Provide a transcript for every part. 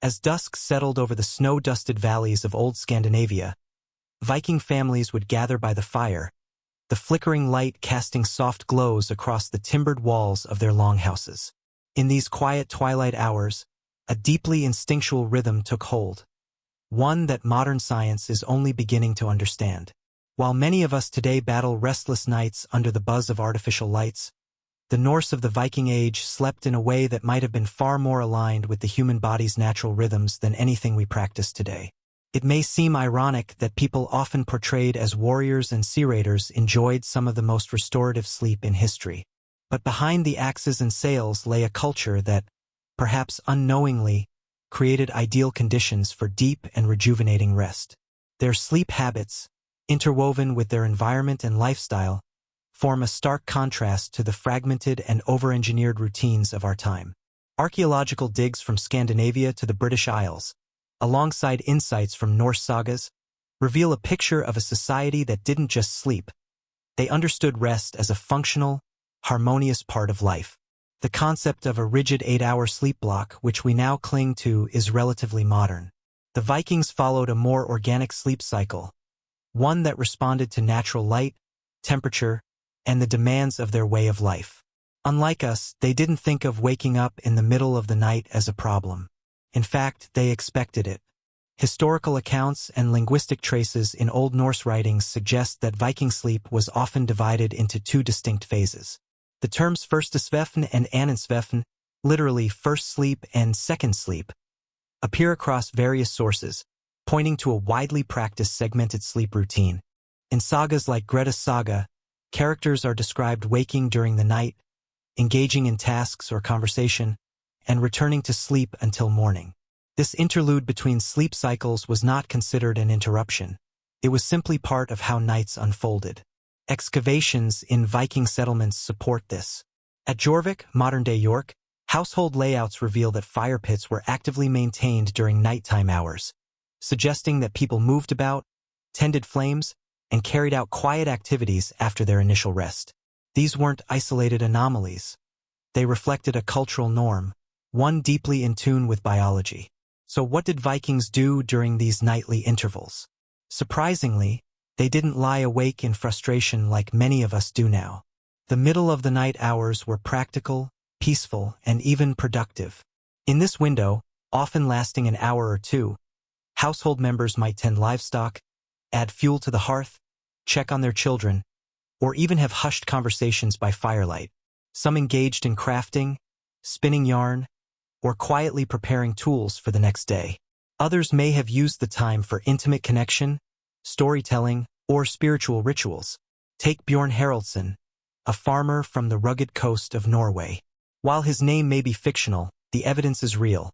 As dusk settled over the snow-dusted valleys of old Scandinavia, Viking families would gather by the fire, the flickering light casting soft glows across the timbered walls of their longhouses. In these quiet twilight hours, a deeply instinctual rhythm took hold, one that modern science is only beginning to understand. While many of us today battle restless nights under the buzz of artificial lights, the Norse of the Viking Age slept in a way that might have been far more aligned with the human body's natural rhythms than anything we practice today. It may seem ironic that people often portrayed as warriors and sea raiders enjoyed some of the most restorative sleep in history. But behind the axes and sails lay a culture that, perhaps unknowingly, created ideal conditions for deep and rejuvenating rest. Their sleep habits, interwoven with their environment and lifestyle, form a stark contrast to the fragmented and over-engineered routines of our time. Archaeological digs from Scandinavia to the British Isles, alongside insights from Norse sagas, reveal a picture of a society that didn't just sleep. They understood rest as a functional, harmonious part of life. The concept of a rigid 8-hour sleep block, which we now cling to, is relatively modern. The Vikings followed a more organic sleep cycle, one that responded to natural light, temperature, and the demands of their way of life. Unlike us, they didn't think of waking up in the middle of the night as a problem. In fact, they expected it. Historical accounts and linguistic traces in Old Norse writings suggest that Viking sleep was often divided into two distinct phases. The terms førstesvefn and annensvefn, literally first sleep and second sleep, appear across various sources, pointing to a widely practiced segmented sleep routine. In sagas like Greta's saga, characters are described waking during the night, engaging in tasks or conversation, and returning to sleep until morning. This interlude between sleep cycles was not considered an interruption. It was simply part of how nights unfolded. Excavations in Viking settlements support this. At Jorvik, modern-day York, household layouts reveal that fire pits were actively maintained during nighttime hours, suggesting that people moved about, tended flames, and carried out quiet activities after their initial rest. These weren't isolated anomalies. They reflected a cultural norm, one deeply in tune with biology. So what did Vikings do during these nightly intervals? Surprisingly, they didn't lie awake in frustration like many of us do now. The middle-of-the-night hours were practical, peaceful, and even productive. In this window, often lasting an hour or two, household members might tend livestock, add fuel to the hearth, check on their children, or even have hushed conversations by firelight. Some engaged in crafting, spinning yarn, or quietly preparing tools for the next day. Others may have used the time for intimate connection, storytelling, or spiritual rituals. Take Bjorn Haraldsson, a farmer from the rugged coast of Norway. While his name may be fictional, the evidence is real.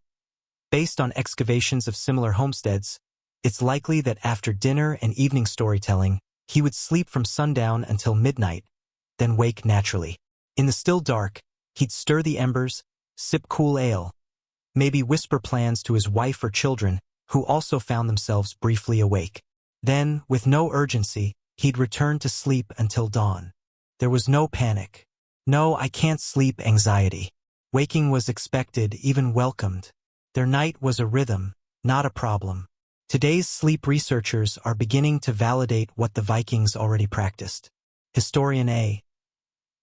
Based on excavations of similar homesteads, it's likely that after dinner and evening storytelling, he would sleep from sundown until midnight, then wake naturally. In the still dark, he'd stir the embers, sip cool ale, maybe whisper plans to his wife or children, who also found themselves briefly awake. Then, with no urgency, he'd return to sleep until dawn. There was no panic. No "I can't sleep" anxiety. Waking was expected, even welcomed. Their night was a rhythm, not a problem. Today's sleep researchers are beginning to validate what the Vikings already practiced. Historian A.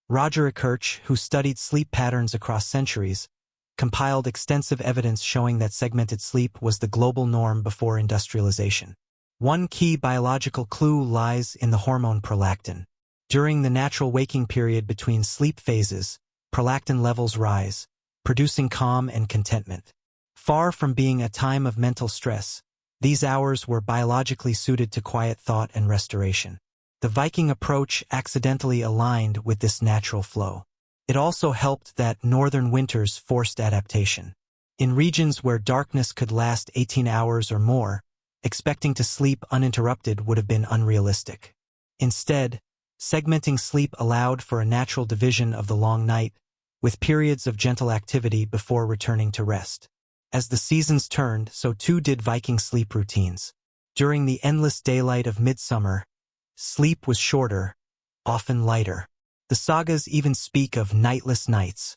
Roger Ekirch, who studied sleep patterns across centuries, compiled extensive evidence showing that segmented sleep was the global norm before industrialization. One key biological clue lies in the hormone prolactin. During the natural waking period between sleep phases, prolactin levels rise, producing calm and contentment. Far from being a time of mental stress, these hours were biologically suited to quiet thought and restoration. The Viking approach accidentally aligned with this natural flow. It also helped that northern winters forced adaptation. In regions where darkness could last 18 hours or more, expecting to sleep uninterrupted would have been unrealistic. Instead, segmenting sleep allowed for a natural division of the long night, with periods of gentle activity before returning to rest. As the seasons turned, so too did Viking sleep routines. During the endless daylight of midsummer, sleep was shorter, often lighter. The sagas even speak of nightless nights,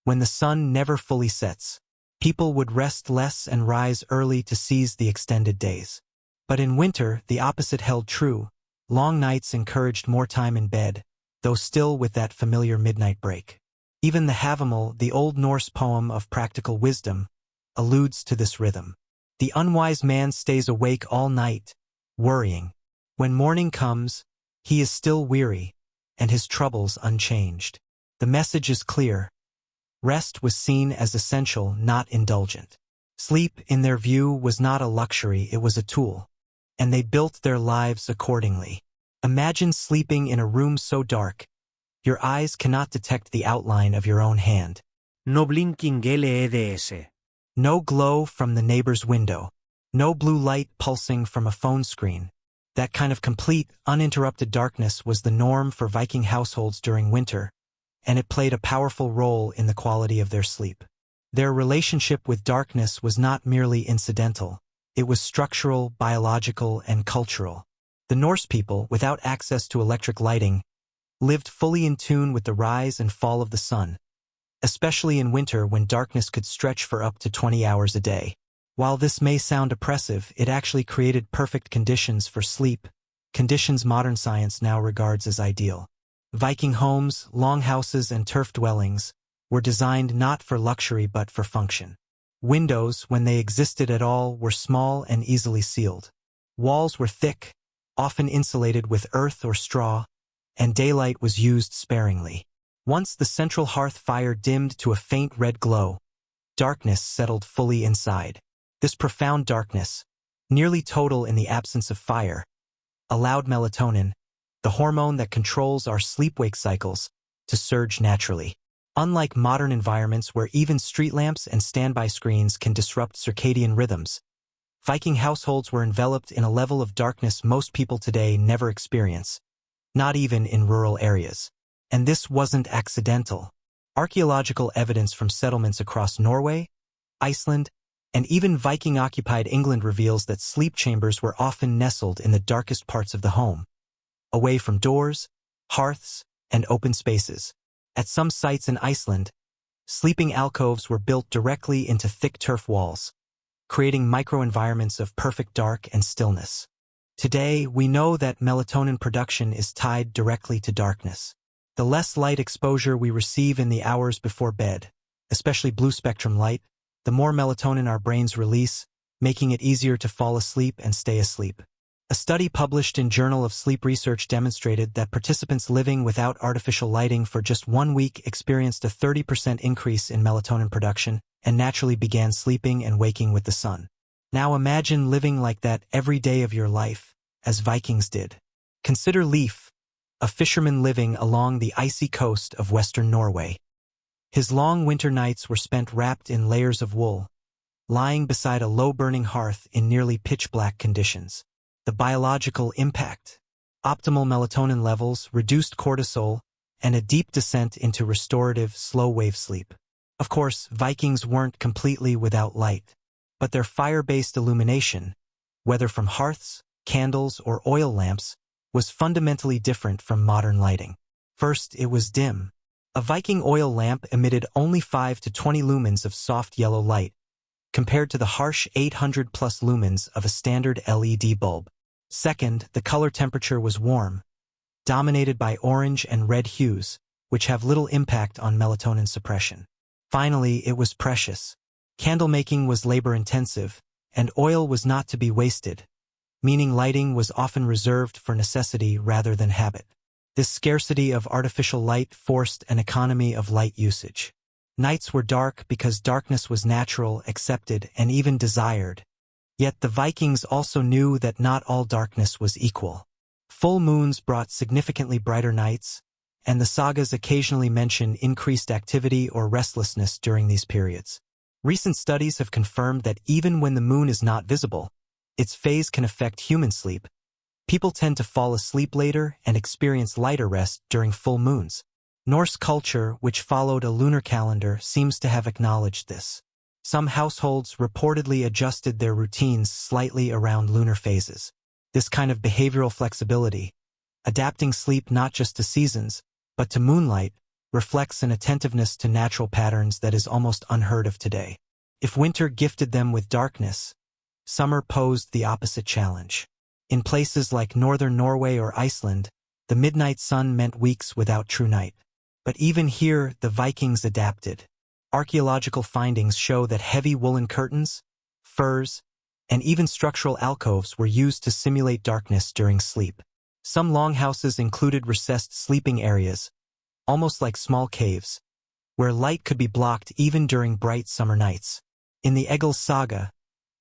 when the sun never fully sets. People would rest less and rise early to seize the extended days. But in winter, the opposite held true. Long nights encouraged more time in bed, though still with that familiar midnight break. Even the Havamol, the Old Norse poem of practical wisdom, alludes to this rhythm. The unwise man stays awake all night, worrying. When morning comes, he is still weary, and his troubles unchanged. The message is clear. Rest was seen as essential, not indulgent. Sleep, in their view, was not a luxury, it was a tool. And they built their lives accordingly. Imagine sleeping in a room so dark, your eyes cannot detect the outline of your own hand. No blinking LEDs. No glow from the neighbor's window. No blue light pulsing from a phone screen. That kind of complete, uninterrupted darkness was the norm for Viking households during winter, and it played a powerful role in the quality of their sleep. Their relationship with darkness was not merely incidental. It was structural, biological, and cultural. The Norse people, without access to electric lighting, lived fully in tune with the rise and fall of the sun, especially in winter when darkness could stretch for up to 20 hours a day. While this may sound oppressive, it actually created perfect conditions for sleep, conditions modern science now regards as ideal. Viking homes, longhouses, and turf dwellings were designed not for luxury but for function. Windows, when they existed at all, were small and easily sealed. Walls were thick, often insulated with earth or straw, and daylight was used sparingly. Once the central hearth fire dimmed to a faint red glow, darkness settled fully inside. This profound darkness, nearly total in the absence of fire, allowed melatonin, the hormone that controls our sleep-wake cycles, to surge naturally. Unlike modern environments where even street lamps and standby screens can disrupt circadian rhythms, Viking households were enveloped in a level of darkness most people today never experience, not even in rural areas. And this wasn't accidental. Archaeological evidence from settlements across Norway, Iceland, and even Viking-occupied England reveals that sleep chambers were often nestled in the darkest parts of the home, away from doors, hearths, and open spaces. At some sites in Iceland, sleeping alcoves were built directly into thick turf walls, creating microenvironments of perfect dark and stillness. Today, we know that melatonin production is tied directly to darkness. The less light exposure we receive in the hours before bed, especially blue-spectrum light, the more melatonin our brains release, making it easier to fall asleep and stay asleep. A study published in Journal of Sleep Research demonstrated that participants living without artificial lighting for just 1 week experienced a 30% increase in melatonin production and naturally began sleeping and waking with the sun. Now imagine living like that every day of your life, as Vikings did. Consider Leif, a fisherman living along the icy coast of western Norway. His long winter nights were spent wrapped in layers of wool, lying beside a low-burning hearth in nearly pitch-black conditions. The biological impact: optimal melatonin levels, reduced cortisol, and a deep descent into restorative, slow-wave sleep. Of course, Vikings weren't completely without light, but their fire-based illumination, whether from hearths, candles, or oil lamps, was fundamentally different from modern lighting. First, it was dim. A Viking oil lamp emitted only 5 to 20 lumens of soft yellow light, compared to the harsh 800-plus lumens of a standard LED bulb. Second, the color temperature was warm, dominated by orange and red hues, which have little impact on melatonin suppression. Finally, it was precious. Candle making was labor-intensive, and oil was not to be wasted, meaning lighting was often reserved for necessity rather than habit. This scarcity of artificial light forced an economy of light usage. Nights were dark because darkness was natural, accepted, and even desired. Yet the Vikings also knew that not all darkness was equal. Full moons brought significantly brighter nights, and the sagas occasionally mention increased activity or restlessness during these periods. Recent studies have confirmed that even when the moon is not visible, its phase can affect human sleep. People tend to fall asleep later and experience lighter rest during full moons. Norse culture, which followed a lunar calendar, seems to have acknowledged this. Some households reportedly adjusted their routines slightly around lunar phases. This kind of behavioral flexibility, adapting sleep not just to seasons, but to moonlight, reflects an attentiveness to natural patterns that is almost unheard of today. If winter gifted them with darkness, summer posed the opposite challenge. In places like northern Norway or Iceland, the midnight sun meant weeks without true night. But even here, the Vikings adapted. Archaeological findings show that heavy woolen curtains, furs, and even structural alcoves were used to simulate darkness during sleep. Some longhouses included recessed sleeping areas, almost like small caves, where light could be blocked even during bright summer nights. In the Egil saga,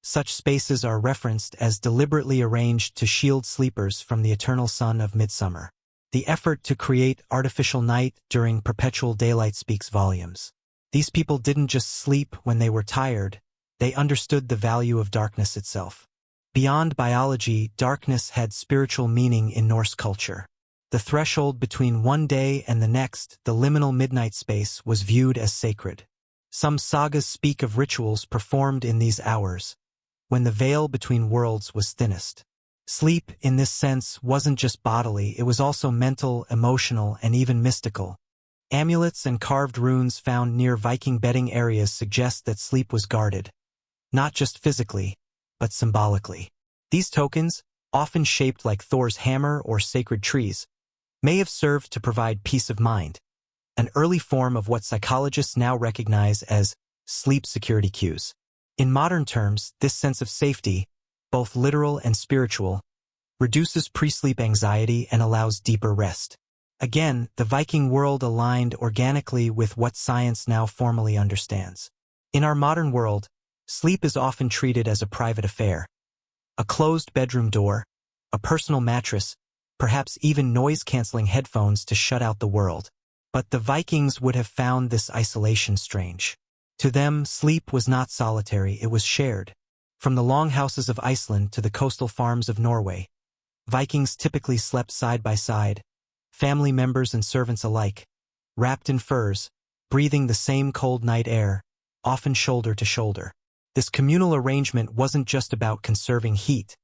such spaces are referenced as deliberately arranged to shield sleepers from the eternal sun of midsummer. The effort to create artificial night during perpetual daylight speaks volumes. These people didn't just sleep when they were tired, they understood the value of darkness itself. Beyond biology, darkness had spiritual meaning in Norse culture. The threshold between one day and the next, the liminal midnight space, was viewed as sacred. Some sagas speak of rituals performed in these hours, when the veil between worlds was thinnest. Sleep, in this sense, wasn't just bodily, it was also mental, emotional, and even mystical. Amulets and carved runes found near Viking bedding areas suggest that sleep was guarded, not just physically, but symbolically. These tokens, often shaped like Thor's hammer or sacred trees, may have served to provide peace of mind, an early form of what psychologists now recognize as sleep security cues. In modern terms, this sense of safety, both literal and spiritual, reduces pre-sleep anxiety and allows deeper rest. Again, the Viking world aligned organically with what science now formally understands. In our modern world, sleep is often treated as a private affair. A closed bedroom door, a personal mattress, perhaps even noise-canceling headphones to shut out the world. But the Vikings would have found this isolation strange. To them, sleep was not solitary, it was shared. From the longhouses of Iceland to the coastal farms of Norway, Vikings typically slept side by side, family members and servants alike, wrapped in furs, breathing the same cold night air, often shoulder to shoulder. This communal arrangement wasn't just about conserving heat.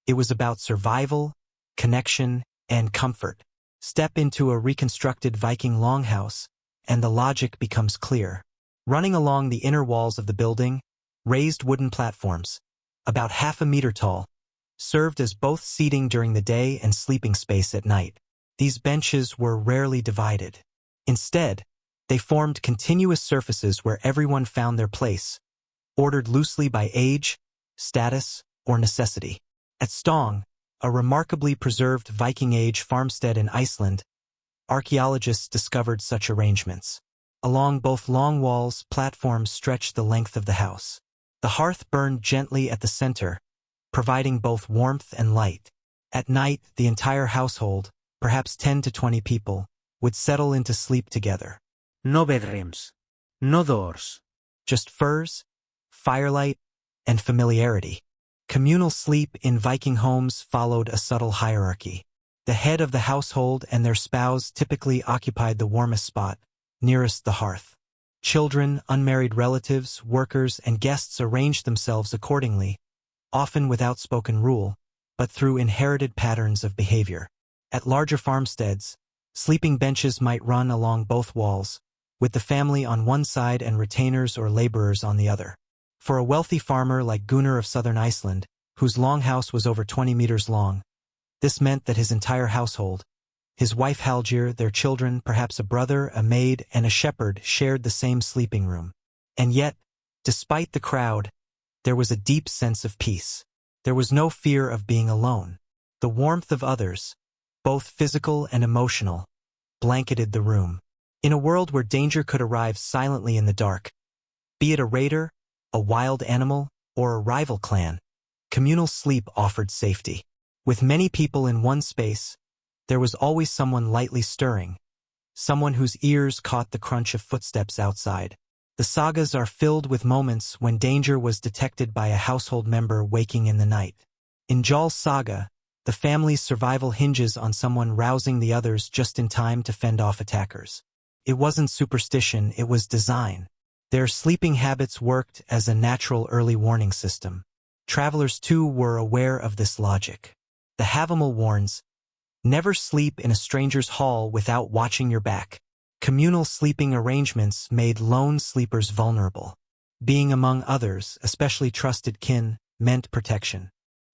It was about survival, connection, and comfort. Step into a reconstructed Viking longhouse, and the logic becomes clear. Running along the inner walls of the building, raised wooden platforms, about half a meter tall, served as both seating during the day and sleeping space at night. These benches were rarely divided. Instead, they formed continuous surfaces where everyone found their place, ordered loosely by age, status, or necessity. At Stong, a remarkably preserved Viking-age farmstead in Iceland, archaeologists discovered such arrangements. Along both long walls, platforms stretched the length of the house. The hearth burned gently at the center, providing both warmth and light. At night, the entire household, perhaps 10 to 20 people, would settle into sleep together. No bedrooms. No doors. Just furs, firelight, and familiarity. Communal sleep in Viking homes followed a subtle hierarchy. The head of the household and their spouse typically occupied the warmest spot, nearest the hearth. Children, unmarried relatives, workers, and guests arranged themselves accordingly, often without spoken rule, but through inherited patterns of behavior. At larger farmsteads, sleeping benches might run along both walls, with the family on one side and retainers or laborers on the other. For a wealthy farmer like Gunnar of southern Iceland, whose longhouse was over 20 meters long, this meant that his entire household, his wife Halgir, their children, perhaps a brother, a maid, and a shepherd, shared the same sleeping room. And yet, despite the crowd, there was a deep sense of peace. There was no fear of being alone. The warmth of others, both physical and emotional, blanketed the room. In a world where danger could arrive silently in the dark, be it a raider, a wild animal, or a rival clan, communal sleep offered safety. With many people in one space, there was always someone lightly stirring, someone whose ears caught the crunch of footsteps outside. The sagas are filled with moments when danger was detected by a household member waking in the night. In Jarl's saga, the family's survival hinges on someone rousing the others just in time to fend off attackers. It wasn't superstition, it was design. Their sleeping habits worked as a natural early warning system. Travelers too were aware of this logic. The Havamal warns, "Never sleep in a stranger's hall without watching your back." Communal sleeping arrangements made lone sleepers vulnerable. Being among others, especially trusted kin, meant protection.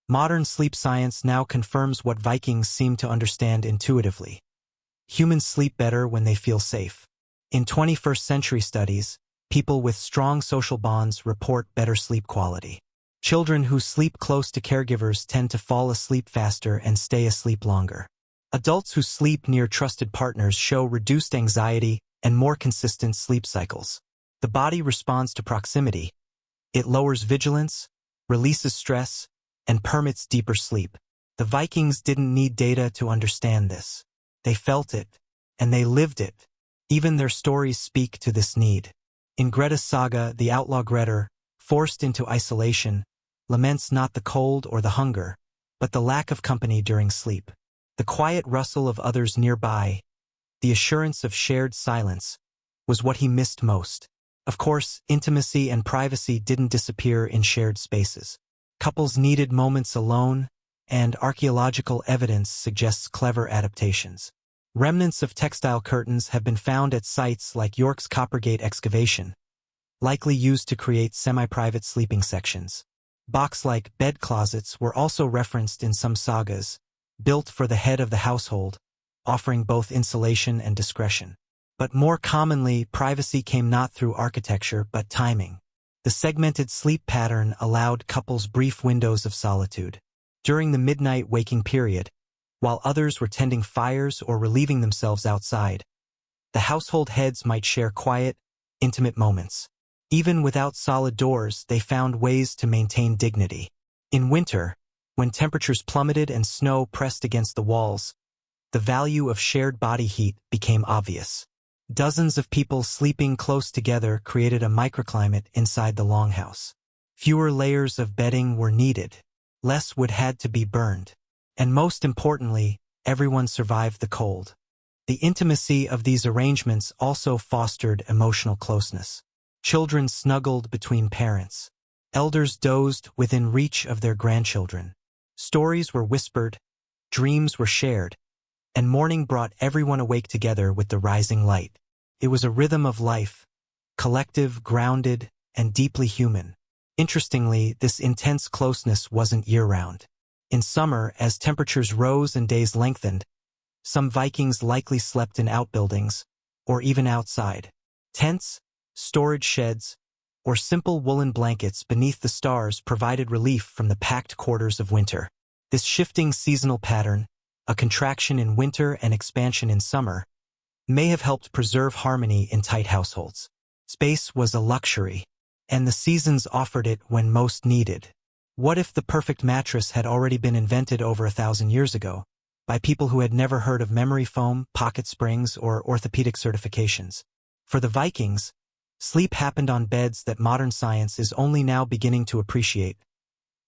Modern sleep science now confirms what Vikings seemed to understand intuitively. Humans sleep better when they feel safe. In 21st century studies, people with strong social bonds report better sleep quality. Children who sleep close to caregivers tend to fall asleep faster and stay asleep longer. Adults who sleep near trusted partners show reduced anxiety and more consistent sleep cycles. The body responds to proximity. It lowers vigilance, releases stress, and permits deeper sleep. The Vikings didn't need data to understand this. They felt it, and they lived it. Even their stories speak to this need. In Greta's saga, the outlaw Grettir, forced into isolation, laments not the cold or the hunger, but the lack of company during sleep. The quiet rustle of others nearby, the assurance of shared silence, was what he missed most. Of course, intimacy and privacy didn't disappear in shared spaces. Couples needed moments alone, and archaeological evidence suggests clever adaptations. Remnants of textile curtains have been found at sites like York's Coppergate excavation, likely used to create semi-private sleeping sections. Box-like bed closets were also referenced in some sagas, built for the head of the household, offering both insulation and discretion. But more commonly, privacy came not through architecture but timing. The segmented sleep pattern allowed couples brief windows of solitude. During the midnight waking period, while others were tending fires or relieving themselves outside, the household heads might share quiet, intimate moments. Even without solid doors, they found ways to maintain dignity. In winter, when temperatures plummeted and snow pressed against the walls, the value of shared body heat became obvious. Dozens of people sleeping close together created a microclimate inside the longhouse. Fewer layers of bedding were needed. Less wood had to be burned. And most importantly, everyone survived the cold. The intimacy of these arrangements also fostered emotional closeness. Children snuggled between parents. Elders dozed within reach of their grandchildren. Stories were whispered, dreams were shared, and morning brought everyone awake together with the rising light. It was a rhythm of life, collective, grounded, and deeply human. Interestingly, this intense closeness wasn't year-round. In summer, as temperatures rose and days lengthened, some Vikings likely slept in outbuildings, or even outside. Tents, storage sheds, or simple woolen blankets beneath the stars provided relief from the packed quarters of winter. This shifting seasonal pattern, a contraction in winter and expansion in summer, may have helped preserve harmony in tight households. Space was a luxury, and the seasons offered it when most needed. What if the perfect mattress had already been invented over 1,000 years ago, by people who had never heard of memory foam, pocket springs, or orthopedic certifications? For the Vikings, sleep happened on beds that modern science is only now beginning to appreciate.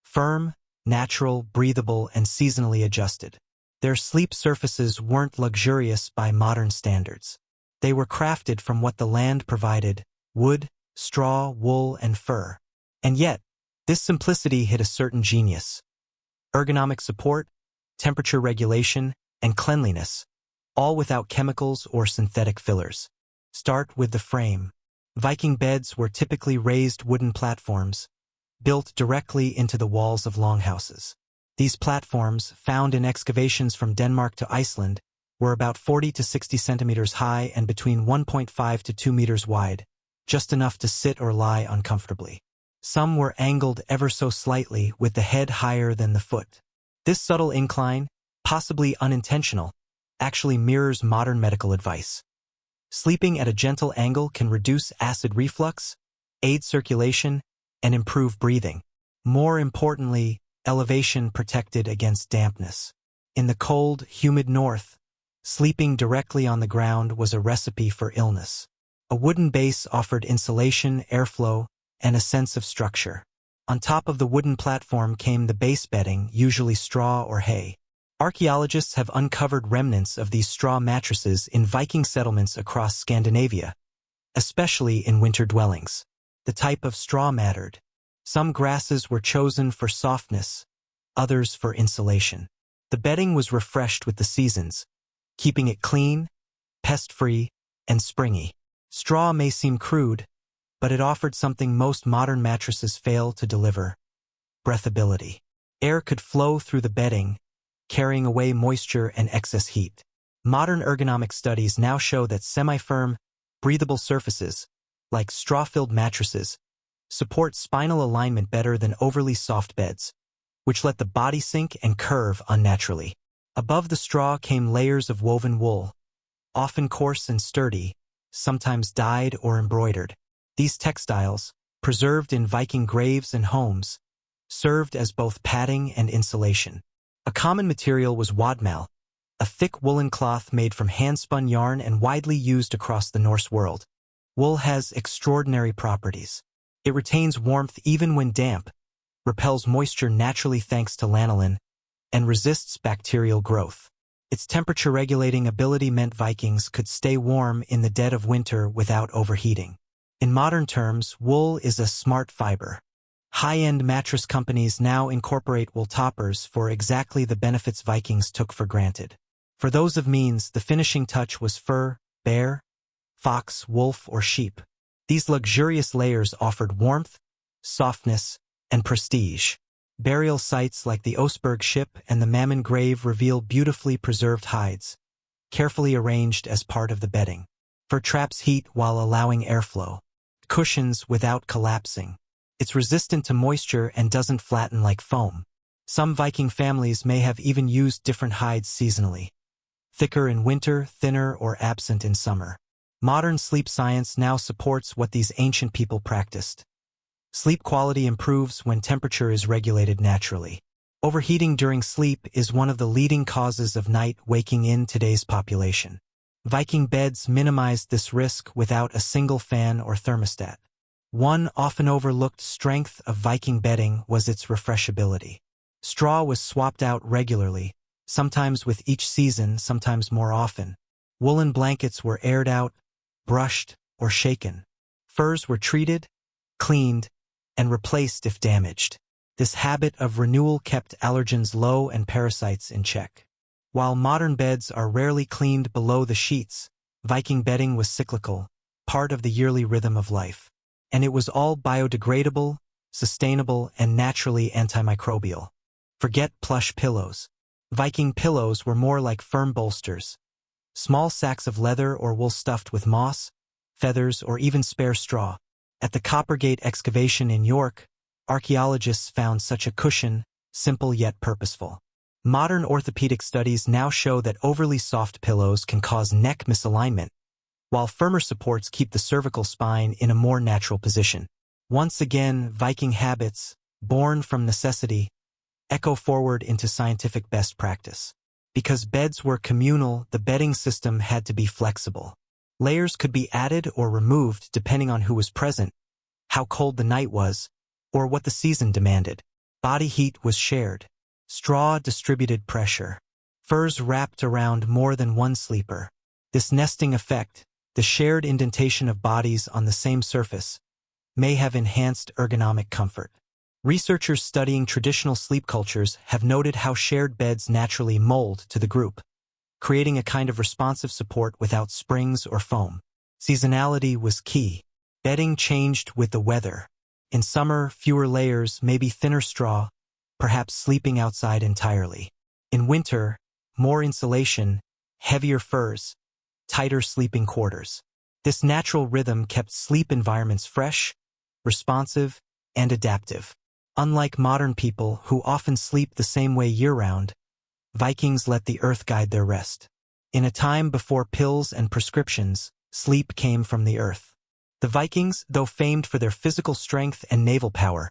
Firm, natural, breathable, and seasonally adjusted. Their sleep surfaces weren't luxurious by modern standards. They were crafted from what the land provided: wood, straw, wool, and fur. And yet, this simplicity hid a certain genius. Ergonomic support, temperature regulation, and cleanliness, all without chemicals or synthetic fillers. Start with the frame. Viking beds were typically raised wooden platforms, built directly into the walls of longhouses. These platforms, found in excavations from Denmark to Iceland, were about 40 to 60 centimeters high and between 1.5 to 2 meters wide, just enough to sit or lie uncomfortably. Some were angled ever so slightly, with the head higher than the foot. This subtle incline, possibly unintentional, actually mirrors modern medical advice. Sleeping at a gentle angle can reduce acid reflux, aid circulation, and improve breathing. More importantly, elevation protected against dampness. In the cold, humid north, sleeping directly on the ground was a recipe for illness. A wooden base offered insulation, airflow, and a sense of structure. On top of the wooden platform came the base bedding, usually straw or hay. Archaeologists have uncovered remnants of these straw mattresses in Viking settlements across Scandinavia, especially in winter dwellings. The type of straw mattered. Some grasses were chosen for softness, others for insulation. The bedding was refreshed with the seasons, keeping it clean, pest-free, and springy. Straw may seem crude, but it offered something most modern mattresses fail to deliver: breathability. Air could flow through the bedding, carrying away moisture and excess heat. Modern ergonomic studies now show that semi-firm, breathable surfaces, like straw-filled mattresses, support spinal alignment better than overly soft beds, which let the body sink and curve unnaturally. Above the straw came layers of woven wool, often coarse and sturdy, sometimes dyed or embroidered. These textiles, preserved in Viking graves and homes, served as both padding and insulation. A common material was wadmal, a thick woolen cloth made from hand-spun yarn and widely used across the Norse world. Wool has extraordinary properties. It retains warmth even when damp, repels moisture naturally thanks to lanolin, and resists bacterial growth. Its temperature-regulating ability meant Vikings could stay warm in the dead of winter without overheating. In modern terms, wool is a smart fiber. High-end mattress companies now incorporate wool toppers for exactly the benefits Vikings took for granted. For those of means, the finishing touch was fur, bear, fox, wolf, or sheep. These luxurious layers offered warmth, softness, and prestige. Burial sites like the Oseberg ship and the Mammon grave reveal beautifully preserved hides, carefully arranged as part of the bedding. Fur traps heat while allowing airflow. Cushions without collapsing. It's resistant to moisture and doesn't flatten like foam. Some Viking families may have even used different hides seasonally. Thicker in winter, thinner or absent in summer. Modern sleep science now supports what these ancient people practiced. Sleep quality improves when temperature is regulated naturally. Overheating during sleep is one of the leading causes of night waking in today's population. Viking beds minimized this risk without a single fan or thermostat. One often overlooked strength of Viking bedding was its refreshability. Straw was swapped out regularly, sometimes with each season, sometimes more often. Woolen blankets were aired out, brushed, or shaken. Furs were treated, cleaned, and replaced if damaged. This habit of renewal kept allergens low and parasites in check. While modern beds are rarely cleaned below the sheets, Viking bedding was cyclical, part of the yearly rhythm of life. And it was all biodegradable, sustainable, and naturally antimicrobial. Forget plush pillows. Viking pillows were more like firm bolsters. Small sacks of leather or wool stuffed with moss, feathers, or even spare straw. At the Coppergate excavation in York, archaeologists found such a cushion, simple yet purposeful. Modern orthopedic studies now show that overly soft pillows can cause neck misalignment, while firmer supports keep the cervical spine in a more natural position. Once again, Viking habits, born from necessity, echo forward into scientific best practice. Because beds were communal, the bedding system had to be flexible. Layers could be added or removed depending on who was present, how cold the night was, or what the season demanded. Body heat was shared. Straw distributed pressure. Furs wrapped around more than one sleeper. This nesting effect, the shared indentation of bodies on the same surface, may have enhanced ergonomic comfort. Researchers studying traditional sleep cultures have noted how shared beds naturally mold to the group, creating a kind of responsive support without springs or foam. Seasonality was key. Bedding changed with the weather. In summer, fewer layers, maybe thinner straw, perhaps sleeping outside entirely. In winter, more insulation, heavier furs, tighter sleeping quarters. This natural rhythm kept sleep environments fresh, responsive, and adaptive. Unlike modern people who often sleep the same way year-round, Vikings let the earth guide their rest. In a time before pills and prescriptions, sleep came from the earth. The Vikings, though famed for their physical strength and naval power,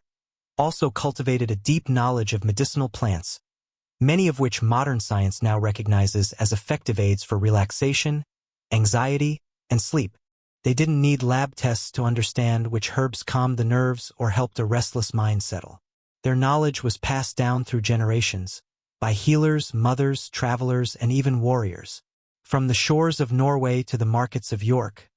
also cultivated a deep knowledge of medicinal plants, many of which modern science now recognizes as effective aids for relaxation, anxiety, and sleep. They didn't need lab tests to understand which herbs calmed the nerves or helped a restless mind settle. Their knowledge was passed down through generations, by healers, mothers, travelers, and even warriors. From the shores of Norway to the markets of York,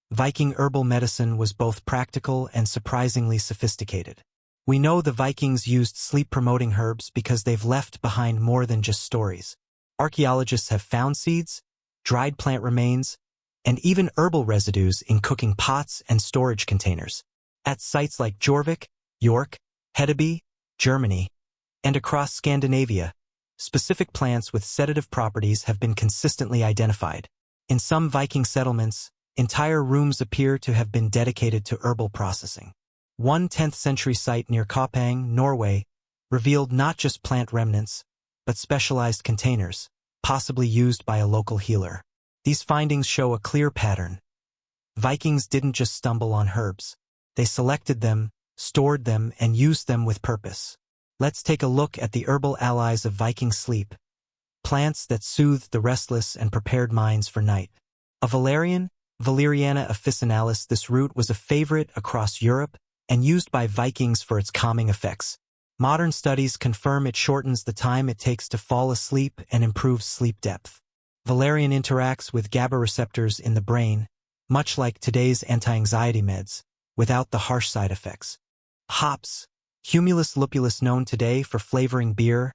Viking herbal medicine was both practical and surprisingly sophisticated. We know the Vikings used sleep-promoting herbs because they've left behind more than just stories. Archaeologists have found seeds, dried plant remains, and even herbal residues in cooking pots and storage containers. At sites like Jorvik, York, Hedeby, Germany, and across Scandinavia, specific plants with sedative properties have been consistently identified. In some Viking settlements, entire rooms appear to have been dedicated to herbal processing. One 10th century site near Koppang, Norway, revealed not just plant remnants, but specialized containers, possibly used by a local healer. These findings show a clear pattern. Vikings didn't just stumble on herbs. They selected them, stored them, and used them with purpose. Let's take a look at the herbal allies of Viking sleep, plants that soothed the restless and prepared minds for night. A valerian, Valeriana officinalis, this root was a favorite across Europe and used by Vikings for its calming effects. Modern studies confirm it shortens the time it takes to fall asleep and improves sleep depth. Valerian interacts with GABA receptors in the brain, much like today's anti-anxiety meds, without the harsh side effects. Hops, Humulus lupulus, known today for flavoring beer,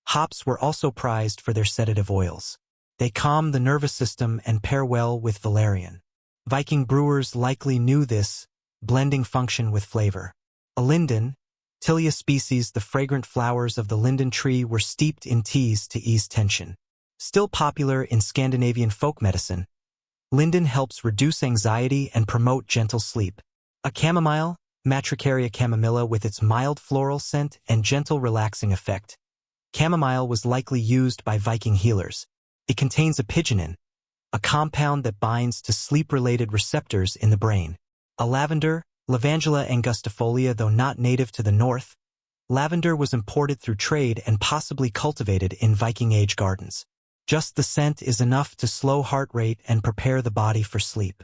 hops were also prized for their sedative oils. They calm the nervous system and pair well with valerian. Viking brewers likely knew this, blending function with flavor. A linden, Tilia species, the fragrant flowers of the linden tree were steeped in teas to ease tension. Still popular in Scandinavian folk medicine, linden helps reduce anxiety and promote gentle sleep. A chamomile, Matricaria chamomilla, with its mild floral scent and gentle relaxing effect. Chamomile was likely used by Viking healers. It contains a pigeonin, a compound that binds to sleep-related receptors in the brain. A lavender, Lavandula angustifolia, though not native to the north, lavender was imported through trade and possibly cultivated in Viking-age gardens. Just the scent is enough to slow heart rate and prepare the body for sleep.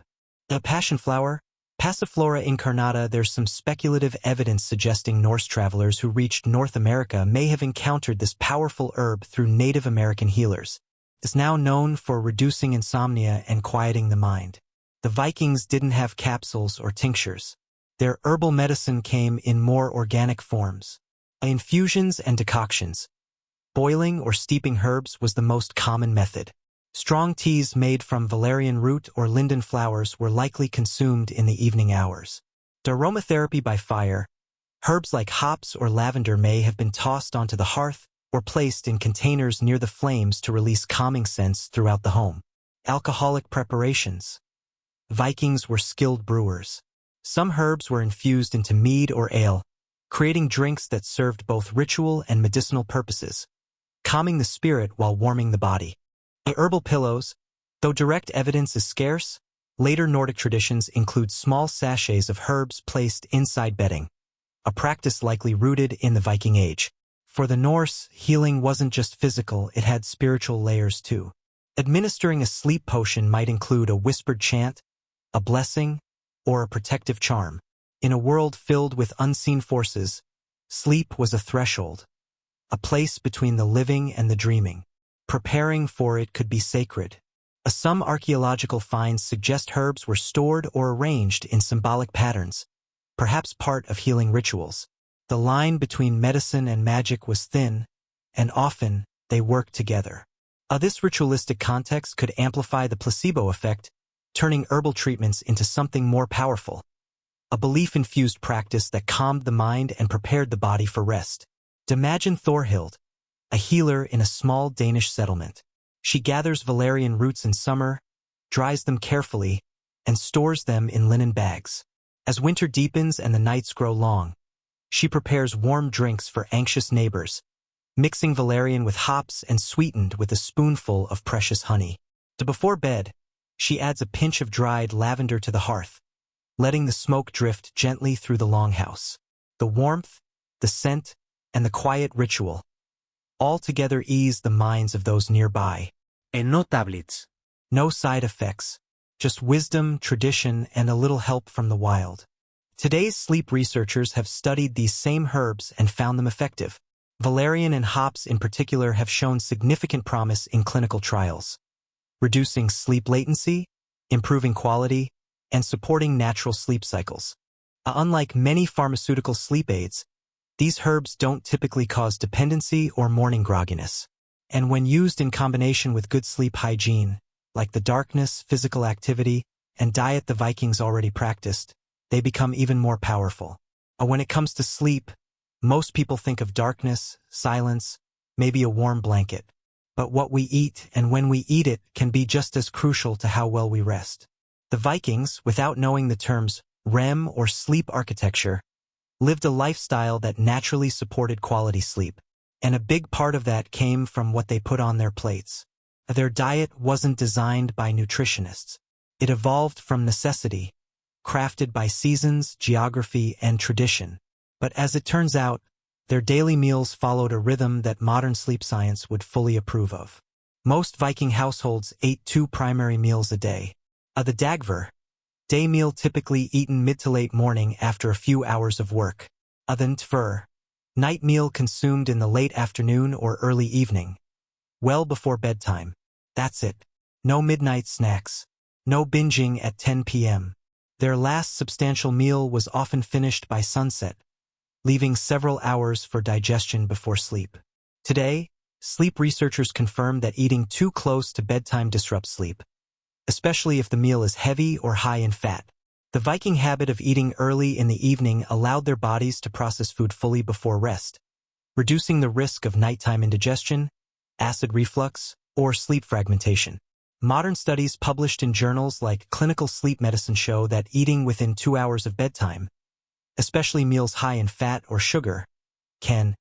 A passion flower, Passiflora incarnata, there's some speculative evidence suggesting Norse travelers who reached North America may have encountered this powerful herb through Native American healers. It's now known for reducing insomnia and quieting the mind. The Vikings didn't have capsules or tinctures. Their herbal medicine came in more organic forms. Infusions and decoctions. Boiling or steeping herbs was the most common method. Strong teas made from valerian root or linden flowers were likely consumed in the evening hours. Aromatherapy by fire. Herbs like hops or lavender may have been tossed onto the hearth or placed in containers near the flames to release calming scents throughout the home. Alcoholic preparations. Vikings were skilled brewers. Some herbs were infused into mead or ale, creating drinks that served both ritual and medicinal purposes, calming the spirit while warming the body. Herbal pillows, though direct evidence is scarce, later Nordic traditions include small sachets of herbs placed inside bedding, a practice likely rooted in the Viking Age. For the Norse, healing wasn't just physical, it had spiritual layers too. Administering a sleep potion might include a whispered chant, a blessing, or a protective charm. In a world filled with unseen forces, sleep was a threshold, a place between the living and the dreaming. Preparing for it could be sacred. Some archaeological finds suggest herbs were stored or arranged in symbolic patterns, perhaps part of healing rituals. The line between medicine and magic was thin, and often they worked together. This ritualistic context could amplify the placebo effect, turning herbal treatments into something more powerful. A belief-infused practice that calmed the mind and prepared the body for rest. Imagine Thorhild, a healer in a small Danish settlement. She gathers valerian roots in summer, dries them carefully, and stores them in linen bags. As winter deepens and the nights grow long, she prepares warm drinks for anxious neighbors, mixing valerian with hops and sweetened with a spoonful of precious honey. Before bed, she adds a pinch of dried lavender to the hearth, letting the smoke drift gently through the longhouse. The warmth, the scent, and the quiet ritual all together ease the minds of those nearby. And no tablets. No side effects, just wisdom, tradition, and a little help from the wild. Today's sleep researchers have studied these same herbs and found them effective. Valerian and hops in particular have shown significant promise in clinical trials, reducing sleep latency, improving quality, and supporting natural sleep cycles. Unlike many pharmaceutical sleep aids, these herbs don't typically cause dependency or morning grogginess. And when used in combination with good sleep hygiene, like the darkness, physical activity, and diet the Vikings already practiced, they become even more powerful. When it comes to sleep, most people think of darkness, silence, maybe a warm blanket. But what we eat and when we eat it can be just as crucial to how well we rest. The Vikings, without knowing the terms REM or sleep architecture, lived a lifestyle that naturally supported quality sleep. And a big part of that came from what they put on their plates. Their diet wasn't designed by nutritionists. It evolved from necessity, crafted by seasons, geography, and tradition. But as it turns out, their daily meals followed a rhythm that modern sleep science would fully approve of. Most Viking households ate 2 primary meals a day. The dagver, day meal typically eaten mid to late morning after a few hours of work. The ntver, night meal consumed in the late afternoon or early evening, well before bedtime. That's it. No midnight snacks. No binging at 10 p.m. Their last substantial meal was often finished by sunset, leaving several hours for digestion before sleep. Today, sleep researchers confirm that eating too close to bedtime disrupts sleep, especially if the meal is heavy or high in fat. The Viking habit of eating early in the evening allowed their bodies to process food fully before rest, reducing the risk of nighttime indigestion, acid reflux, or sleep fragmentation. Modern studies published in journals like Clinical Sleep Medicine show that eating within 2 hours of bedtime, especially meals high in fat or sugar, can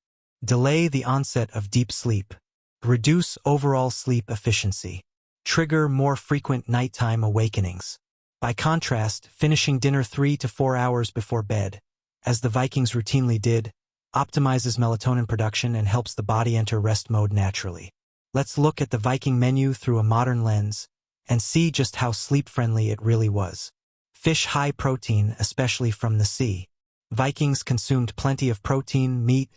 delay the onset of deep sleep, reduce overall sleep efficiency, trigger more frequent nighttime awakenings. By contrast, finishing dinner 3 to 4 hours before bed, as the Vikings routinely did, optimizes melatonin production and helps the body enter rest mode naturally. Let's look at the Viking menu through a modern lens and see just how sleep-friendly it really was. Fish high protein, especially from the sea. Vikings consumed plenty of protein, meat,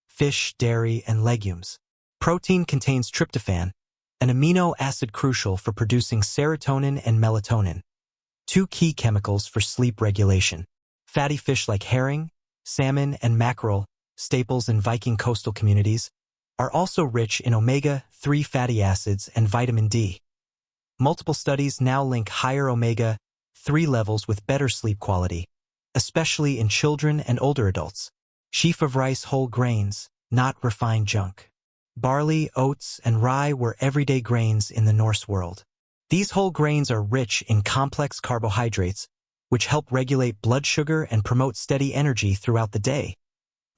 fish, dairy, and legumes. Protein contains tryptophan, an amino acid crucial for producing serotonin and melatonin, 2 key chemicals for sleep regulation. Fatty fish like herring, salmon, and mackerel, staples in Viking coastal communities, are also rich in omega-3 fatty acids and vitamin D. Multiple studies now link higher omega-3 levels with better sleep quality, especially in children and older adults. Sheaf of rice whole grains, not refined junk. Barley, oats, and rye were everyday grains in the Norse world. These whole grains are rich in complex carbohydrates, which help regulate blood sugar and promote steady energy throughout the day,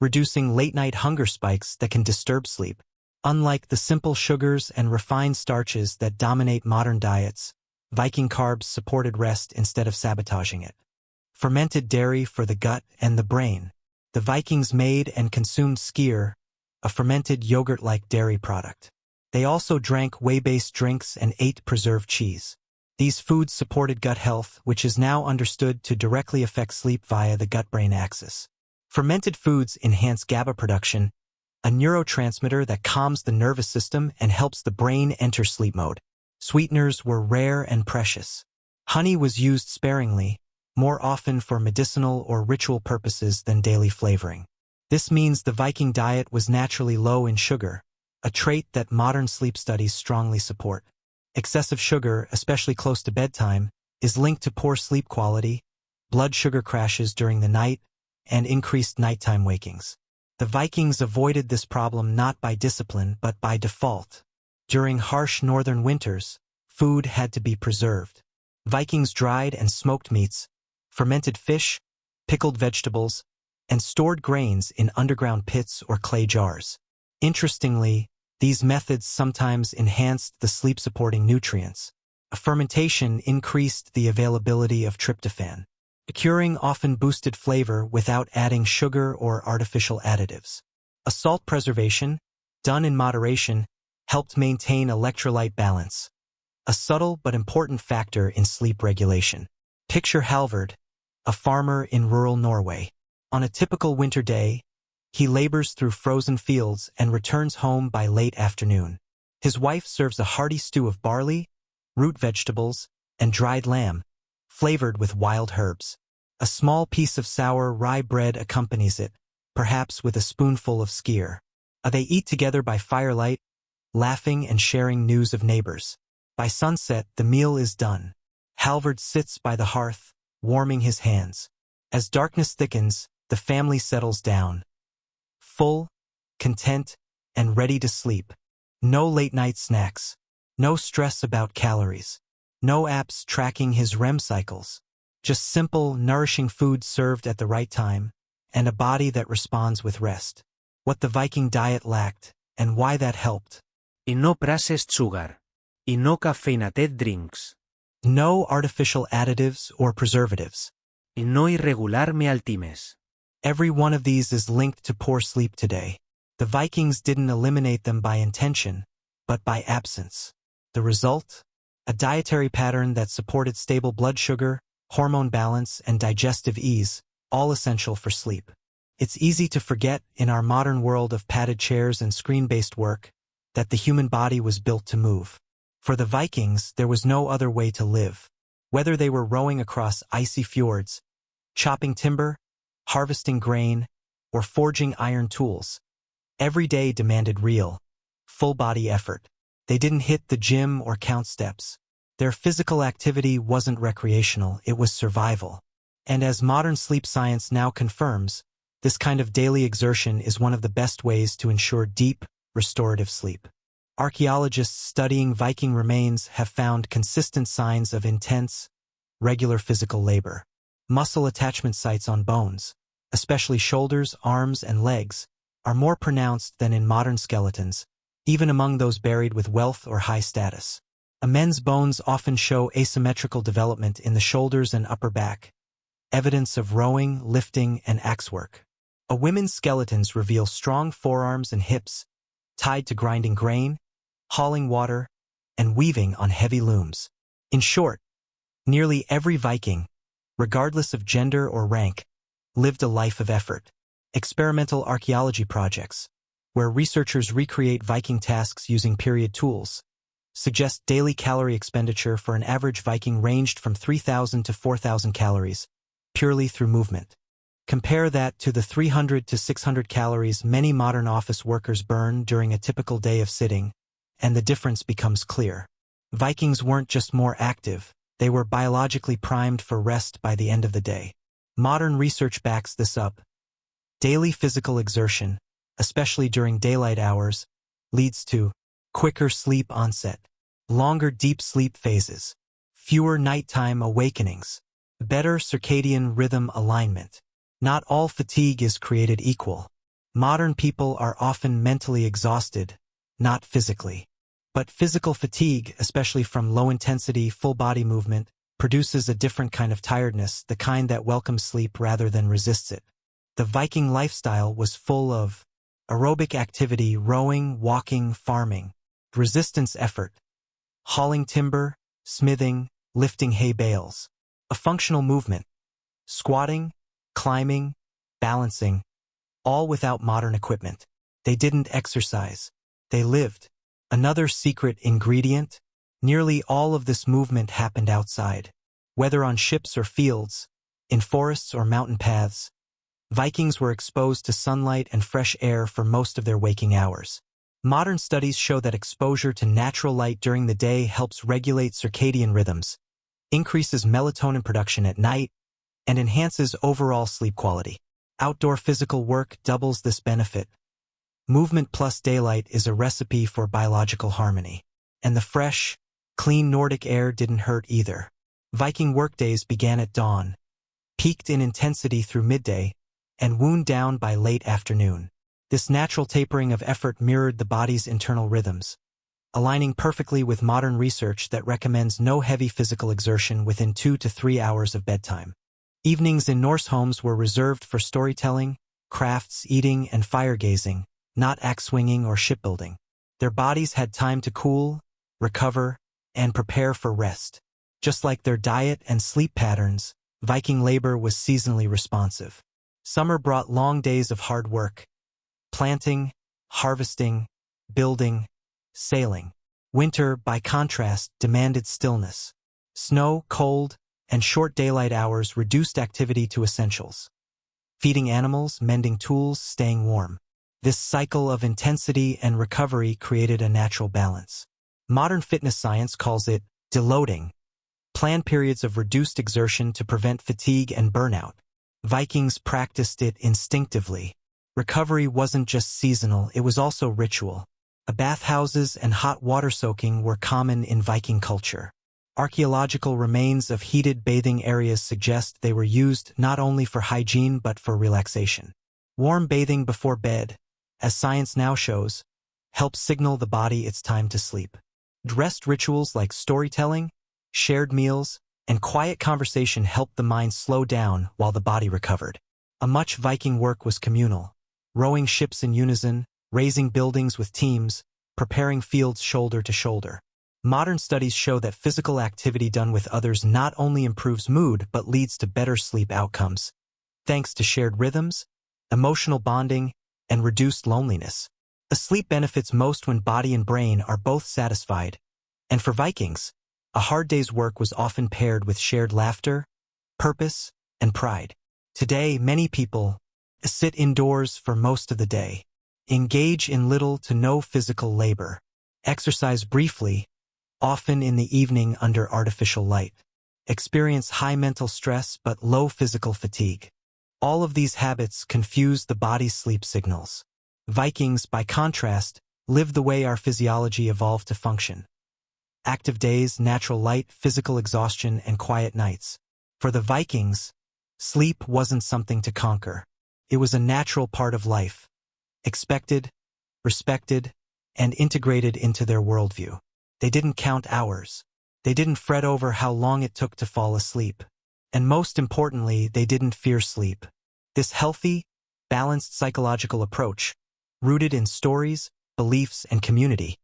reducing late-night hunger spikes that can disturb sleep. Unlike the simple sugars and refined starches that dominate modern diets, Viking carbs supported rest instead of sabotaging it. Fermented dairy for the gut and the brain. The Vikings made and consumed skyr, a fermented yogurt-like dairy product. They also drank whey-based drinks and ate preserved cheese. These foods supported gut health, which is now understood to directly affect sleep via the gut-brain axis. Fermented foods enhance GABA production, a neurotransmitter that calms the nervous system and helps the brain enter sleep mode. Sweeteners were rare and precious. Honey was used sparingly, more often for medicinal or ritual purposes than daily flavoring. This means the Viking diet was naturally low in sugar, a trait that modern sleep studies strongly support. Excessive sugar, especially close to bedtime, is linked to poor sleep quality, blood sugar crashes during the night, and increased nighttime wakings. The Vikings avoided this problem not by discipline but by default. During harsh northern winters, food had to be preserved. Vikings dried and smoked meats, fermented fish, pickled vegetables, and stored grains in underground pits or clay jars. Interestingly, these methods sometimes enhanced the sleep-supporting nutrients. Fermentation increased the availability of tryptophan. Curing often boosted flavor without adding sugar or artificial additives. Salt preservation, done in moderation, helped maintain electrolyte balance, a subtle but important factor in sleep regulation. Picture Halvard, a farmer in rural Norway. On a typical winter day, he labors through frozen fields and returns home by late afternoon. His wife serves a hearty stew of barley, root vegetables, and dried lamb, flavored with wild herbs. A small piece of sour rye bread accompanies it, perhaps with a spoonful of skyr. They eat together by firelight, laughing and sharing news of neighbors. By sunset, the meal is done. Halvard sits by the hearth, warming his hands. As darkness thickens, the family settles down. Full, content, and ready to sleep. No late-night snacks. No stress about calories. No apps tracking his REM cycles. Just simple, nourishing food served at the right time, and a body that responds with rest. What the Viking diet lacked, and why that helped. Y no processed sugar. Y no caffeinated drinks. No artificial additives or preservatives. Y no irregular mealtimes. Every one of these is linked to poor sleep today. The Vikings didn't eliminate them by intention, but by absence. The result? A dietary pattern that supported stable blood sugar, hormone balance, and digestive ease, all essential for sleep. It's easy to forget, in our modern world of padded chairs and screen-based work, that the human body was built to move. For the Vikings, there was no other way to live. Whether they were rowing across icy fjords, chopping timber, harvesting grain, or forging iron tools, every day demanded real, full-body effort. They didn't hit the gym or count steps. Their physical activity wasn't recreational, it was survival. And as modern sleep science now confirms, this kind of daily exertion is one of the best ways to ensure deep, restorative sleep. Archaeologists studying Viking remains have found consistent signs of intense, regular physical labor. Muscle attachment sites on bones, especially shoulders, arms, and legs, are more pronounced than in modern skeletons, even among those buried with wealth or high status. A men's bones often show asymmetrical development in the shoulders and upper back, evidence of rowing, lifting, and axe work. A women's skeletons reveal strong forearms and hips, tied to grinding grain, hauling water, and weaving on heavy looms. In short, nearly every Viking, regardless of gender or rank, lived a life of effort. Experimental archaeology projects, where researchers recreate Viking tasks using period tools, suggest daily calorie expenditure for an average Viking ranged from 3,000 to 4,000 calories, purely through movement. Compare that to the 300 to 600 calories many modern office workers burn during a typical day of sitting, and the difference becomes clear. Vikings weren't just more active, they were biologically primed for rest by the end of the day. Modern research backs this up. Daily physical exertion, especially during daylight hours, leads to quicker sleep onset, longer deep sleep phases, fewer nighttime awakenings, better circadian rhythm alignment. Not all fatigue is created equal. Modern people are often mentally exhausted, not physically. But physical fatigue, especially from low-intensity, full-body movement, produces a different kind of tiredness, the kind that welcomes sleep rather than resists it. The Viking lifestyle was full of aerobic activity, rowing, walking, farming, resistance effort, hauling timber, smithing, lifting hay bales, a functional movement, squatting, climbing, balancing, all without modern equipment. They didn't exercise. They lived. Another secret ingredient? Nearly all of this movement happened outside. Whether on ships or fields, in forests or mountain paths, Vikings were exposed to sunlight and fresh air for most of their waking hours. Modern studies show that exposure to natural light during the day helps regulate circadian rhythms, increases melatonin production at night, and enhances overall sleep quality. Outdoor physical work doubles this benefit. Movement plus daylight is a recipe for biological harmony. And the fresh, clean Nordic air didn't hurt either. Viking workdays began at dawn, peaked in intensity through midday, and wound down by late afternoon. This natural tapering of effort mirrored the body's internal rhythms, aligning perfectly with modern research that recommends no heavy physical exertion within 2 to 3 hours of bedtime. Evenings in Norse homes were reserved for storytelling, crafts, eating, and fire-gazing, not axe-swinging or shipbuilding. Their bodies had time to cool, recover, and prepare for rest. Just like their diet and sleep patterns, Viking labor was seasonally responsive. Summer brought long days of hard work, planting, harvesting, building, sailing. Winter, by contrast, demanded stillness. Snow, cold, and short daylight hours reduced activity to essentials. Feeding animals, mending tools, staying warm. This cycle of intensity and recovery created a natural balance. Modern fitness science calls it deloading, planned periods of reduced exertion to prevent fatigue and burnout. Vikings practiced it instinctively. Recovery wasn't just seasonal, it was also ritual. Bathhouses and hot water soaking were common in Viking culture. Archaeological remains of heated bathing areas suggest they were used not only for hygiene but for relaxation. Warm bathing before bed, as science now shows, helps signal the body it's time to sleep. Rest rituals like storytelling, shared meals, and quiet conversation helped the mind slow down while the body recovered. Much Viking work was communal, rowing ships in unison, raising buildings with teams, preparing fields shoulder to shoulder. Modern studies show that physical activity done with others not only improves mood but leads to better sleep outcomes, thanks to shared rhythms, emotional bonding, and reduced loneliness. Sleep benefits most when body and brain are both satisfied, and for Vikings, a hard day's work was often paired with shared laughter, purpose, and pride. Today, many people sit indoors for most of the day, engage in little to no physical labor, exercise briefly, often in the evening under artificial light, experience high mental stress but low physical fatigue. All of these habits confuse the body's sleep signals. Vikings, by contrast, live the way our physiology evolved to function. Active days, natural light, physical exhaustion, and quiet nights. For the Vikings, sleep wasn't something to conquer. It was a natural part of life, expected, respected, and integrated into their worldview. They didn't count hours. They didn't fret over how long it took to fall asleep. And most importantly, they didn't fear sleep. This healthy, balanced psychological approach, rooted in stories, beliefs, and community,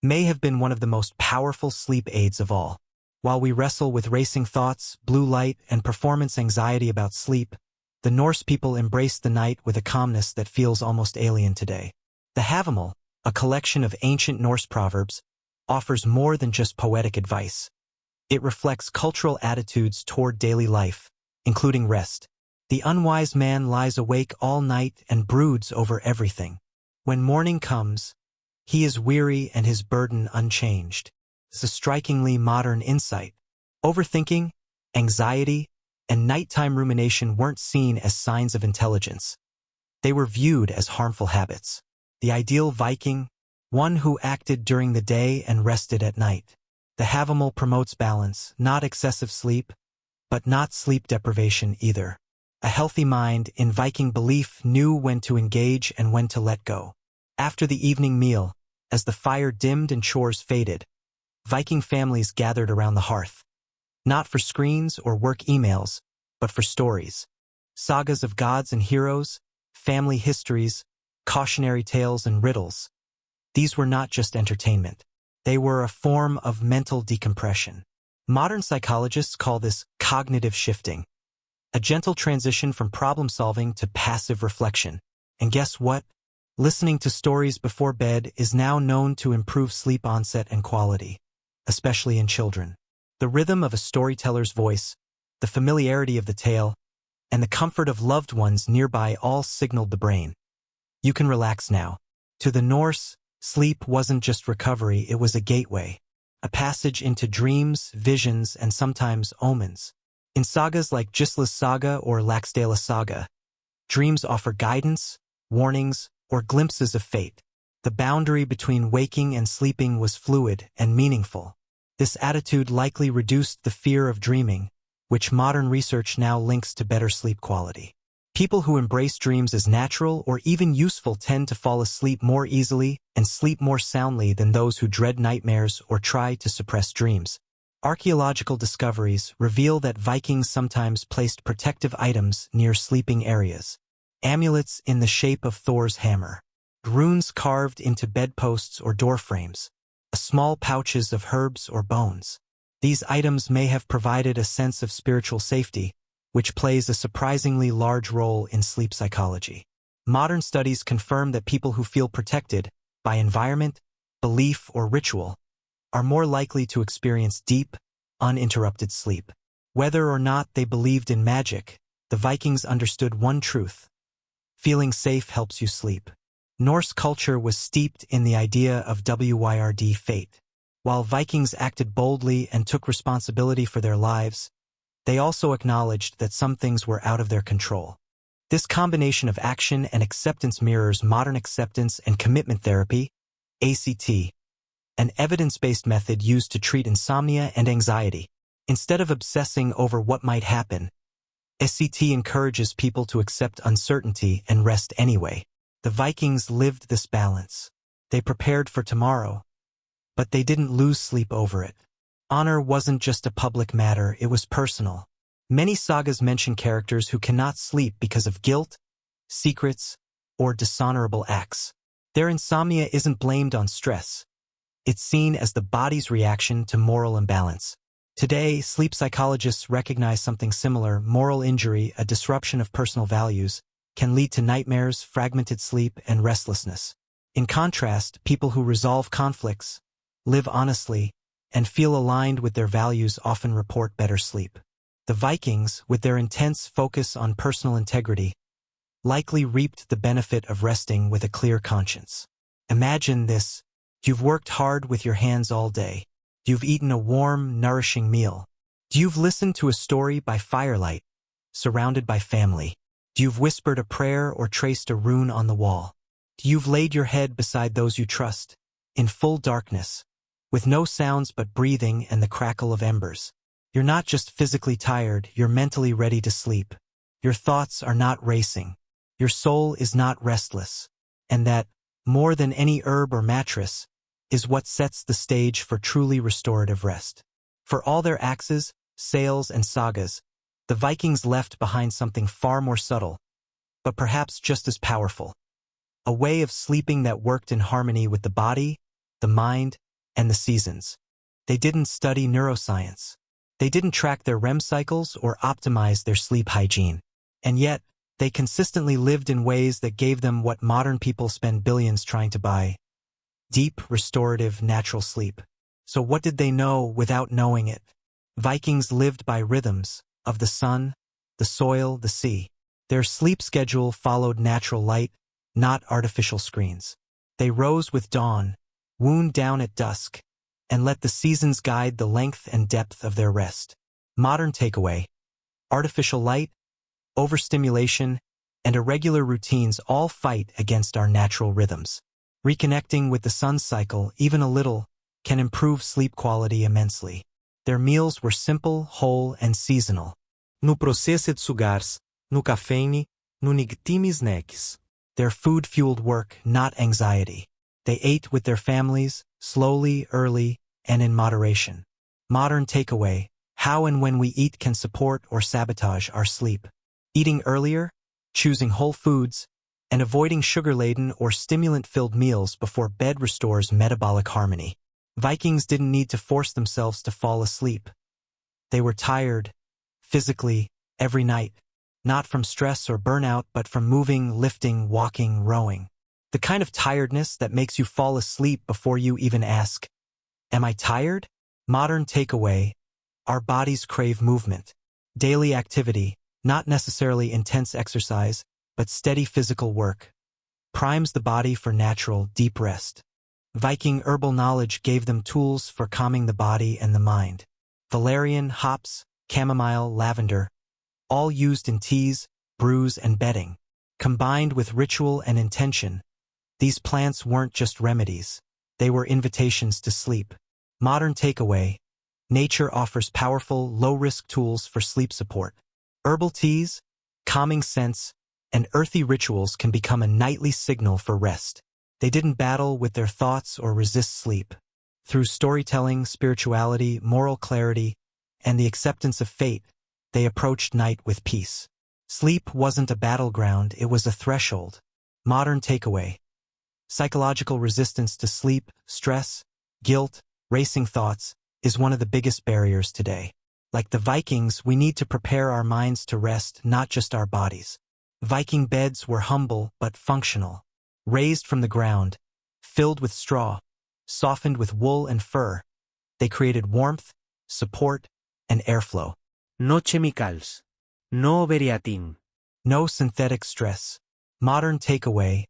may have been one of the most powerful sleep aids of all. While we wrestle with racing thoughts, blue light, and performance anxiety about sleep, the Norse people embraced the night with a calmness that feels almost alien today. The herbal, a collection of ancient Norse proverbs, offers more than just poetic advice. It reflects cultural attitudes toward daily life, including rest. The unwise man lies awake all night and broods over everything. When morning comes, he is weary and his burden unchanged. It's a strikingly modern insight. Overthinking, anxiety, and nighttime rumination weren't seen as signs of intelligence. They were viewed as harmful habits. The ideal Viking, one who acted during the day and rested at night. The herbal promotes balance, not excessive sleep, but not sleep deprivation either. A healthy mind, in Viking belief, knew when to engage and when to let go. After the evening meal, as the fire dimmed and chores faded, Viking families gathered around the hearth. Not for screens or work emails, but for stories. Sagas of gods and heroes, family histories, cautionary tales and riddles. These were not just entertainment. They were a form of mental decompression. Modern psychologists call this cognitive shifting, a gentle transition from problem-solving to passive reflection. And guess what? Listening to stories before bed is now known to improve sleep onset and quality, especially in children. The rhythm of a storyteller's voice, the familiarity of the tale, and the comfort of loved ones nearby all signaled the brain. You can relax now. To the Norse, sleep wasn't just recovery, it was a gateway, a passage into dreams, visions, and sometimes omens. In sagas like Gisla's Saga or Laxdæla's Saga, dreams offer guidance, warnings, or glimpses of fate. The boundary between waking and sleeping was fluid and meaningful. This attitude likely reduced the fear of dreaming, which modern research now links to better sleep quality. People who embrace dreams as natural or even useful tend to fall asleep more easily and sleep more soundly than those who dread nightmares or try to suppress dreams. Archaeological discoveries reveal that Vikings sometimes placed protective items near sleeping areas. Amulets in the shape of Thor's hammer, runes carved into bedposts or doorframes, small pouches of herbs or bones. These items may have provided a sense of spiritual safety, which plays a surprisingly large role in sleep psychology. Modern studies confirm that people who feel protected by environment, belief, or ritual are more likely to experience deep, uninterrupted sleep. Whether or not they believed in magic, the Vikings understood one truth: feeling safe helps you sleep. Norse culture was steeped in the idea of wyrd fate, While Vikings acted boldly and took responsibility for their lives, they also acknowledged that some things were out of their control. This combination of action and acceptance mirrors modern acceptance and commitment therapy, ACT, an evidence-based method used to treat insomnia and anxiety. Instead of obsessing over what might happen, ACT encourages people to accept uncertainty and rest anyway. The Vikings lived this balance. They prepared for tomorrow, but they didn't lose sleep over it. Honor wasn't just a public matter, it was personal. Many sagas mention characters who cannot sleep because of guilt, secrets, or dishonorable acts. Their insomnia isn't blamed on stress. It's seen as the body's reaction to moral imbalance. Today, sleep psychologists recognize something similar. Moral injury, a disruption of personal values, can lead to nightmares, fragmented sleep, and restlessness. In contrast, people who resolve conflicts, live honestly, and feel aligned with their values often report better sleep. The Vikings, with their intense focus on personal integrity, likely reaped the benefit of resting with a clear conscience. Imagine this: you've worked hard with your hands all day. You've eaten a warm, nourishing meal. You've listened to a story by firelight, surrounded by family. You've whispered a prayer or traced a rune on the wall. You've laid your head beside those you trust, in full darkness, with no sounds but breathing and the crackle of embers. You're not just physically tired, you're mentally ready to sleep. Your thoughts are not racing. Your soul is not restless. And that, more than any herb or mattress, is what sets the stage for truly restorative rest. For all their axes, sails, and sagas, the Vikings left behind something far more subtle, but perhaps just as powerful. A way of sleeping that worked in harmony with the body, the mind, and the seasons. They didn't study neuroscience. They didn't track their REM cycles or optimize their sleep hygiene. And yet, they consistently lived in ways that gave them what modern people spend billions trying to buy: deep, restorative, natural sleep. So what did they know without knowing it? Vikings lived by rhythms of the sun, the soil, the sea. Their sleep schedule followed natural light, not artificial screens. They rose with dawn, wound down at dusk, and let the seasons guide the length and depth of their rest. Modern takeaway: artificial light, overstimulation, and irregular routines all fight against our natural rhythms. Reconnecting with the sun's cycle, even a little, can improve sleep quality immensely. Their meals were simple, whole, and seasonal. No processo de sugar-se, no cafeine, no nigtime snacks. Their food fueled work, not anxiety. They ate with their families, slowly, early, and in moderation. Modern takeaway: how and when we eat can support or sabotage our sleep. Eating earlier, choosing whole foods, and avoiding sugar-laden or stimulant-filled meals before bed restores metabolic harmony. Vikings didn't need to force themselves to fall asleep. They were tired, physically, every night, not from stress or burnout, but from moving, lifting, walking, rowing. The kind of tiredness that makes you fall asleep before you even ask, "Am I tired?" Modern takeaway: our bodies crave movement. Daily activity, not necessarily intense exercise, but steady physical work, primes the body for natural, deep rest. Viking herbal knowledge gave them tools for calming the body and the mind. Valerian, hops, chamomile, lavender, all used in teas, brews, and bedding. Combined with ritual and intention, these plants weren't just remedies. They were invitations to sleep. Modern takeaway: nature offers powerful, low-risk tools for sleep support. Herbal teas, calming scents, and earthy rituals can become a nightly signal for rest. They didn't battle with their thoughts or resist sleep. Through storytelling, spirituality, moral clarity, and the acceptance of fate, they approached night with peace. Sleep wasn't a battleground, it was a threshold. Modern takeaway: psychological resistance to sleep, stress, guilt, racing thoughts, is one of the biggest barriers today. Like the Vikings, we need to prepare our minds to rest, not just our bodies. Viking beds were humble but functional, raised from the ground, filled with straw, softened with wool and fur. They created warmth, support, and airflow. No chemicals. No overeating. No synthetic stress. Modern takeaway: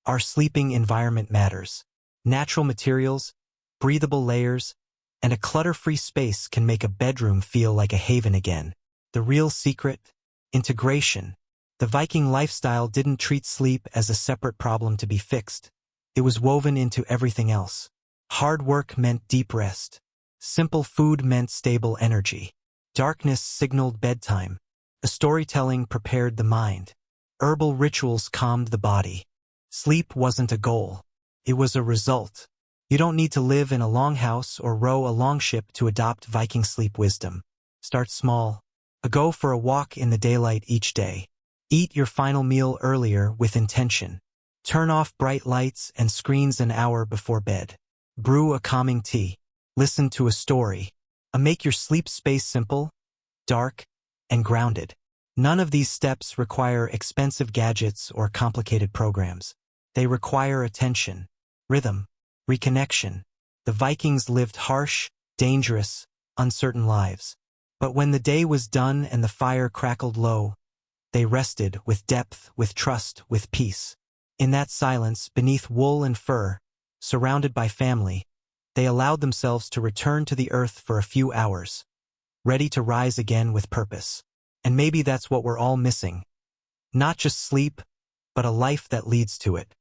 our sleeping environment matters. Natural materials, breathable layers, And a clutter-free space can make a bedroom feel like a haven again. The real secret? Integration. The Viking lifestyle didn't treat sleep as a separate problem to be fixed. It was woven into everything else. Hard work meant deep rest. Simple food meant stable energy. Darkness signaled bedtime. A storytelling prepared the mind. Herbal rituals calmed the body. Sleep wasn't a goal. It was a result. You don't need to live in a longhouse or row a longship to adopt Viking sleep wisdom. Start small. Go for a walk in the daylight each day. Eat your final meal earlier with intention. Turn off bright lights and screens an hour before bed. Brew a calming tea. Listen to a story. Make your sleep space simple, dark, and grounded. None of these steps require expensive gadgets or complicated programs. They require attention, rhythm, reconnection. The Vikings lived harsh, dangerous, uncertain lives. But when the day was done and the fire crackled low, they rested with depth, with trust, with peace. In that silence, beneath wool and fur, surrounded by family, they allowed themselves to return to the earth for a few hours, ready to rise again with purpose. And maybe that's what we're all missing. Not just sleep, but a life that leads to it.